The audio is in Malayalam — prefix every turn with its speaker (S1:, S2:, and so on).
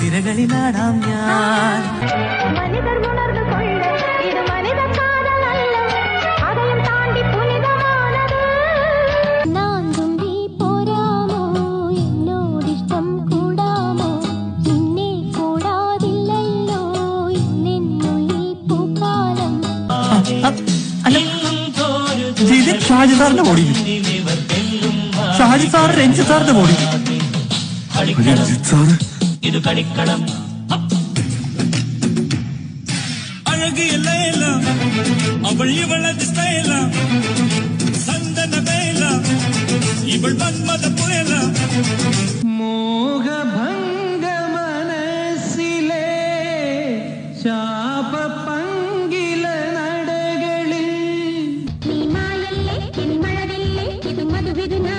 S1: സിരകളിലാടാം ഞാൻ.
S2: മനിതർ ഉണർന്നു കൊള്ള ഇത് മനിത കാതലല്ല, അതയം താണ്ടി പുനിതമാനത്. നാൻ തുമ്പി പോരാമോ, എന്നോടിഷ്ടം കൂടാമോ, നിന്നെ കൂടാതില്ലല്ലോ ഇന്നെന്നുള്ളിൽ പൂക്കാലം.
S1: ഇത് ഷാജി സാറിന്റെ ബോഡി, ഷാജി സാർ രഞ്ജിത്ത് സാറിന്റെ ബോഡി. രഞ്ജിത്ത് സാറ് ഇത് കളിക്കണം.
S3: അഴകിയല്ല അവൾ ഇവളത് സ്റ്റൈല, സന്തന വേല ഇവൾ മന്മത പുയല.
S1: മോഹഭംഗ മനസ്സിലെ ശാപപങ്കില നടകളിൽ
S2: നീ മായല്ലേ ഇനി മഴവില്ലേ ഇത് മധുവിധുനാ